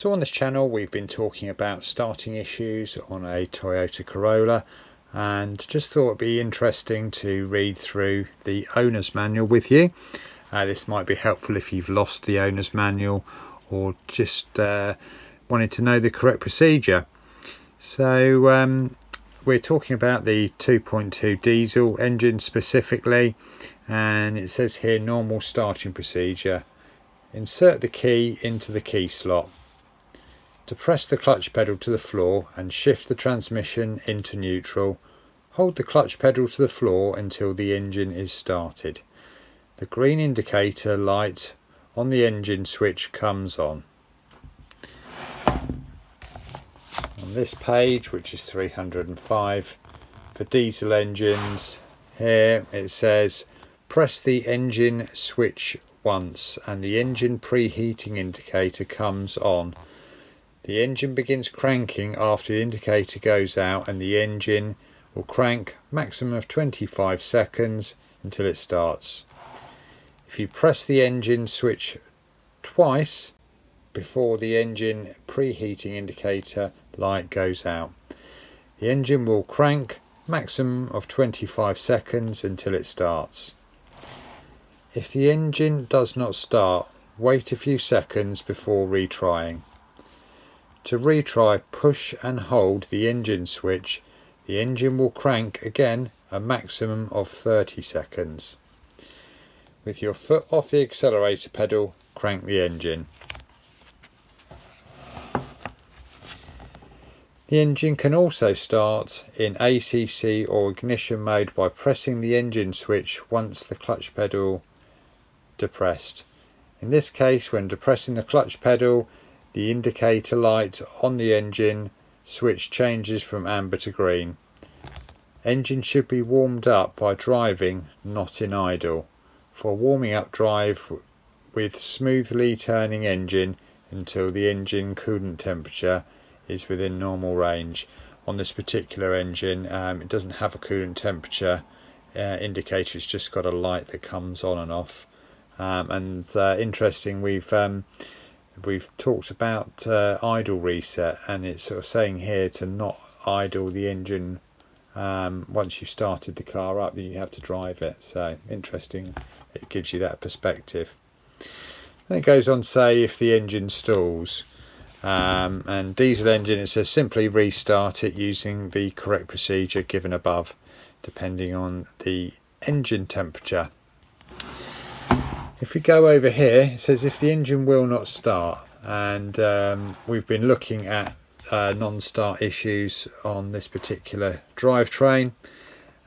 So on this channel we've been talking about starting issues on a Toyota Corolla, and just thought it'd be interesting to read through the owner's manual with you. This might be helpful if you've lost the owner's manual or just wanted to know the correct procedure. So we're talking about the 2.2 diesel engine specifically, and it says here normal starting procedure. Insert the key into the key slot. Depress the clutch pedal to the floor and shift the transmission into neutral. Hold the clutch pedal to the floor until the engine is started. The green indicator light on the engine switch comes on. On this page, which is 305, for diesel engines, here it says press the engine switch once and the engine preheating indicator comes on. The engine begins cranking after the indicator goes out, and the engine will crank maximum of 25 seconds until it starts. If you press the engine switch twice before the engine preheating indicator light goes out, the engine will crank maximum of 25 seconds until it starts. If the engine does not start, wait a few seconds before retrying. To retry, push and hold the engine switch. The engine will crank again a maximum of 30 seconds. With your foot off the accelerator pedal, crank the engine. The engine can also start in ACC or ignition mode by pressing the engine switch once the clutch pedal depressed. In this case, when depressing the clutch pedal, the indicator light on the engine switch changes from amber to green. Engine should be warmed up by driving, not in idle. For warming up, drive with smoothly turning engine until the engine coolant temperature is within normal range. On this particular engine, it doesn't have a coolant temperature indicator, it's just got a light that comes on and off. Interesting, we've talked about idle reset, and it's sort of saying here to not idle the engine once you've started the car up, you have to drive it. So interesting, it gives you that perspective. Then it goes on to say if the engine stalls, and diesel engine, it says simply restart it using the correct procedure given above depending on the engine temperature. If we go over here, it says if the engine will not start, and we've been looking at non-start issues on this particular drivetrain,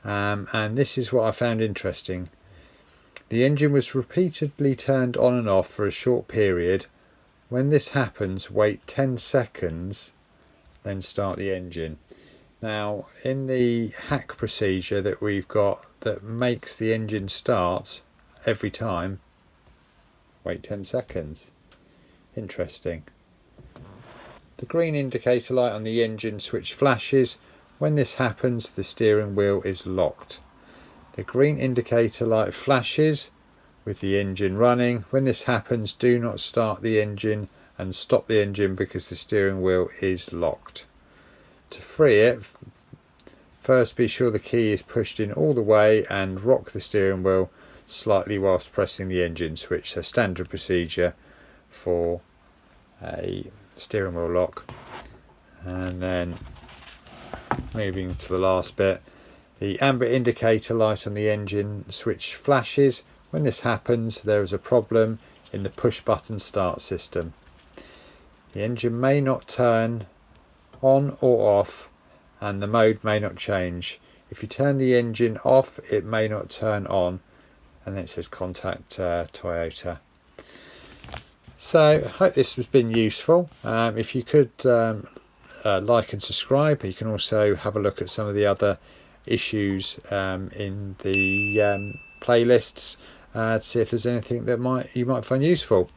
and this is what I found interesting. The engine was repeatedly turned on and off for a short period. When this happens, wait 10 seconds, then start the engine. Now, in the hack procedure that we've got that makes the engine start every time, wait 10 seconds. Interesting. The green indicator light on the engine switch flashes. When this happens, the steering wheel is locked. The green indicator light flashes with the engine running. When this happens, do not start the engine and stop the engine because the steering wheel is locked. To free it, first be sure the key is pushed in all the way and rock the steering wheel slightly whilst pressing the engine switch. So standard procedure for a steering wheel lock. And then moving to the last bit, the amber indicator light on the engine switch flashes. When this happens, there is a problem in the push button start system. The engine may not turn on or off, and the mode may not change. If you turn the engine off, it may not turn on, and then it says contact Toyota. So I hope this has been useful. If you could like and subscribe. You can also have a look at some of the other issues in the playlists to see if there's anything that you might find useful.